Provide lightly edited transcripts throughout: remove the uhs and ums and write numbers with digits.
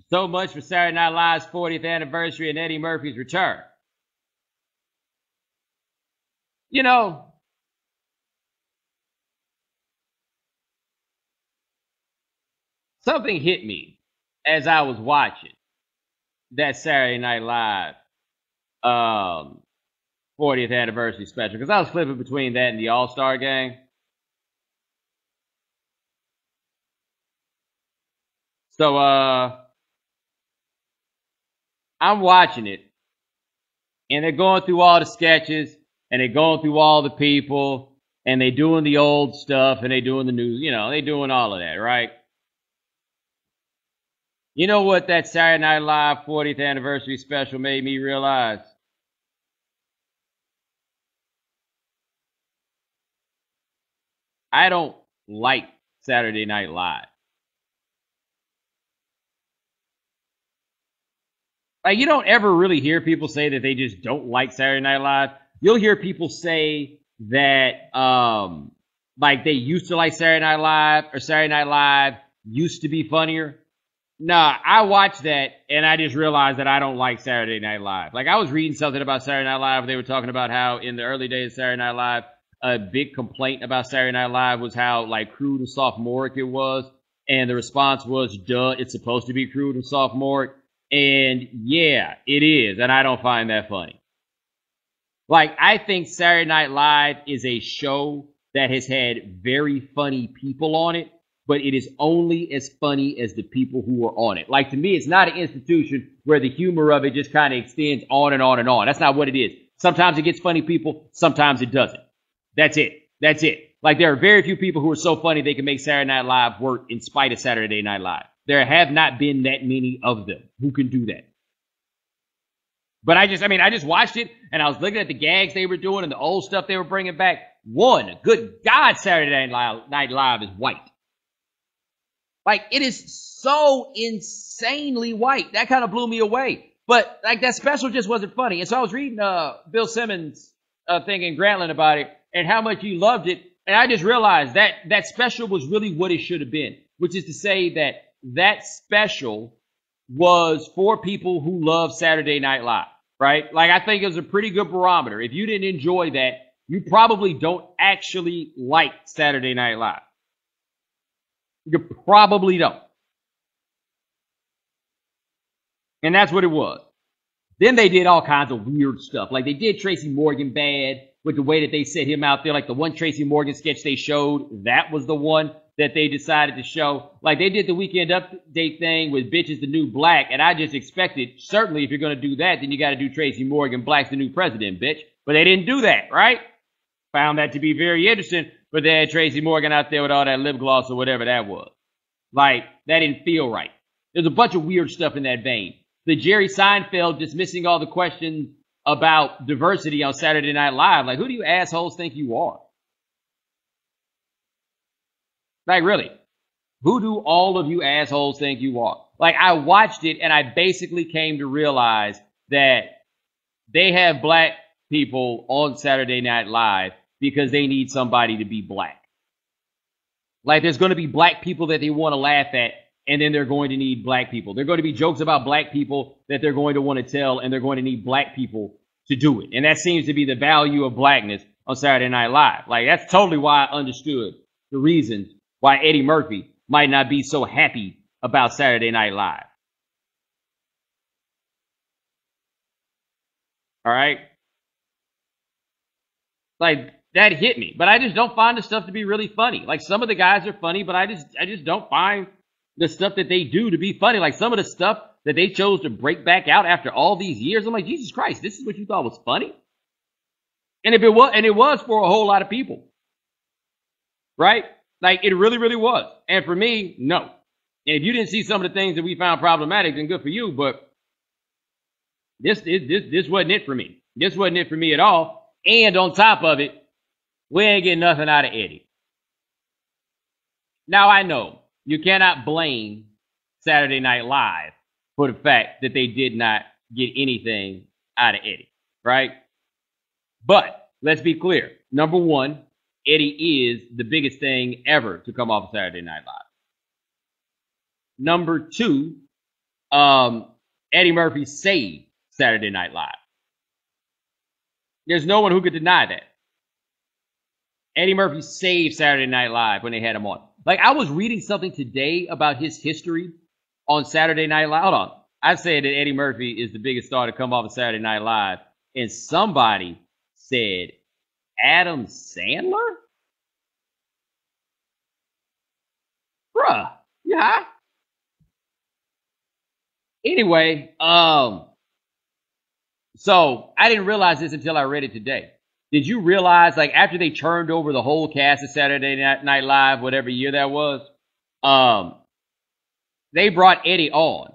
So much for Saturday Night Live's 40th anniversary and Eddie Murphy's return. You know, something hit me as I was watching that Saturday Night Live 40th anniversary special, because I was flipping between that and the All-Star game. So I'm watching it, and they're going through all the sketches, and they're going through all the people, and they're doing the old stuff, and they're doing the new, they're doing all of that, right? You know what that Saturday Night Live 40th anniversary special made me realize? I don't like Saturday Night Live. Like, you don't ever really hear people say that they just don't like Saturday Night Live. You'll hear people say that, like, they used to like Saturday Night Live, or Saturday Night Live used to be funnier. Nah, I watched that, and I just realized that I don't like Saturday Night Live. Like, I was reading something about Saturday Night Live. They were talking about how in the early days of Saturday Night Live, a big complaint about Saturday Night Live was how, like, crude and sophomoric it was. And the response was, duh, it's supposed to be crude and sophomoric. And yeah, it is. And I don't find that funny. Like, I think Saturday Night Live is a show that has had very funny people on it, but it is only as funny as the people who are on it. Like, to me, it's not an institution where the humor of it just kind of extends on and on and on. That's not what it is. Sometimes it gets funny people, sometimes it doesn't. That's it. That's it. Like, there are very few people who are so funny they can make Saturday Night Live work in spite of Saturday Night Live. There have not been that many of them who can do that. But I just watched it, and I was looking at the gags they were doing and the old stuff they were bringing back. One, good God, Saturday Night Live is white. Like, it is so insanely white. That kind of blew me away. But, like, that special just wasn't funny. And so I was reading Bill Simmons' thing in Grantland about it and how much he loved it. And I just realized that that special was really what it should have been, which is to say that that special was for people who love Saturday Night Live, right? Like, I think it was a pretty good barometer. If you didn't enjoy that, you probably don't actually like Saturday Night Live. You probably don't. And that's what it was. Then they did all kinds of weird stuff. Like, they did Tracy Morgan bad with the way that they set him out there. Like, the one Tracy Morgan sketch they showed, that was the one that they decided to show. Like, they did the Weekend Update thing with Bitch is the New Black, and I just expected, certainly if you're going to do that, then you got to do Tracy Morgan, Black's the New President, bitch. But they didn't do that, right? Found that to be very interesting, but they had Tracy Morgan out there with all that lip gloss or whatever that was. Like, that didn't feel right. There's a bunch of weird stuff in that vein. The Jerry Seinfeld dismissing all the questions about diversity on Saturday Night Live. Like, who do you assholes think you are? Like, really, who do all of you assholes think you are? Like, I watched it and I basically came to realize that they have black people on Saturday Night Live because they need somebody to be black. Like, there's going to be black people that they want to laugh at, and then they're going to need black people. There are going to be jokes about black people that they're going to want to tell, and they're going to need black people to do it. And that seems to be the value of blackness on Saturday Night Live. Like, that's totally why I understood the reasons why Eddie Murphy might not be so happy about Saturday Night Live. All right? Like, that hit me. But I just don't find the stuff to be really funny. Like, some of the guys are funny, but I just don't find the stuff that they do to be funny. Like, some of the stuff that they chose to break back out after all these years, I'm like, Jesus Christ, this is what you thought was funny? And it was for a whole lot of people. Right? Like, it really, really was. And for me, no. And if you didn't see some of the things that we found problematic, then good for you, but this wasn't it for me. This wasn't it for me at all. And on top of it, we ain't getting nothing out of Eddie. Now, I know you cannot blame Saturday Night Live for the fact that they did not get anything out of Eddie, right? But let's be clear. Number one, Eddie is the biggest thing ever to come off of Saturday Night Live. Number two, um, Eddie Murphy saved Saturday Night Live. There's no one who could deny that. Eddie Murphy saved Saturday Night Live when they had him on. Like, I was reading something today about his history on Saturday Night Live. Hold on. I said that Eddie Murphy is the biggest star to come off of Saturday Night Live. And somebody said Adam Sandler? Bruh, you high? Anyway, so I didn't realize this until I read it today. Did you realize, like, after they turned over the whole cast of Saturday Night Live, whatever year that was, they brought Eddie on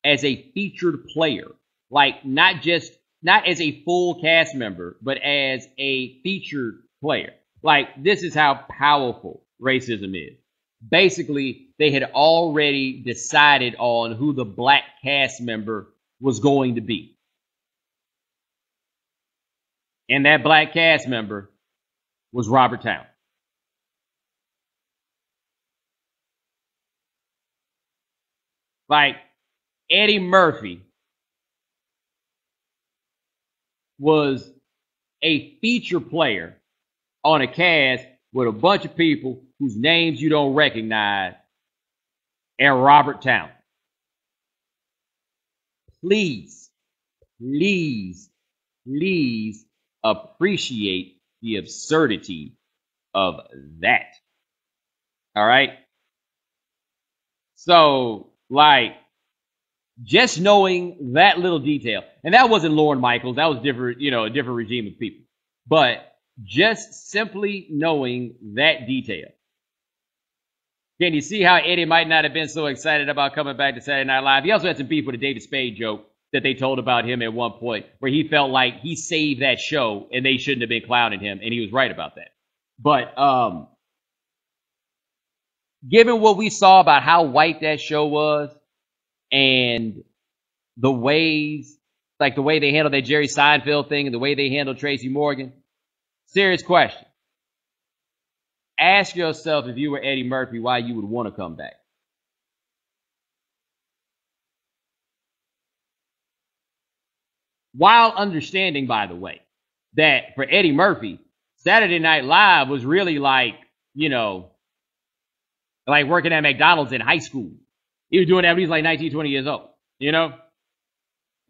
as a featured player, like not as a full cast member, but as a featured player. Like, this is how powerful racism is. Basically, they had already decided on who the black cast member was going to be. And that black cast member was Robert Towne. Like, Eddie Murphy was a feature player on a cast with a bunch of people whose names you don't recognize and Robert Towne. Please, please, please appreciate the absurdity of that. All right? So, like, just knowing that little detail, and that wasn't Lorne Michaels, that was different, a different regime of people. But just simply knowing that detail. Can you see how Eddie might not have been so excited about coming back to Saturday Night Live? He also had some beef with a David Spade joke that they told about him at one point, where he felt like he saved that show and they shouldn't have been clowning him, and he was right about that. But given what we saw about how white that show was, and the ways, like the way they handled that Jerry Seinfeld thing and the way they handled Tracy Morgan, serious question. Ask yourself, if you were Eddie Murphy, why you would want to come back. While understanding, by the way, that for Eddie Murphy, Saturday Night Live was really like, like working at McDonald's in high school. He was doing that when he was like 19, 20 years old,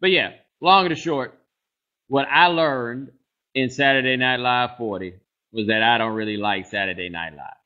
But yeah, long and short, what I learned in Saturday Night Live 40 was that I don't really like Saturday Night Live.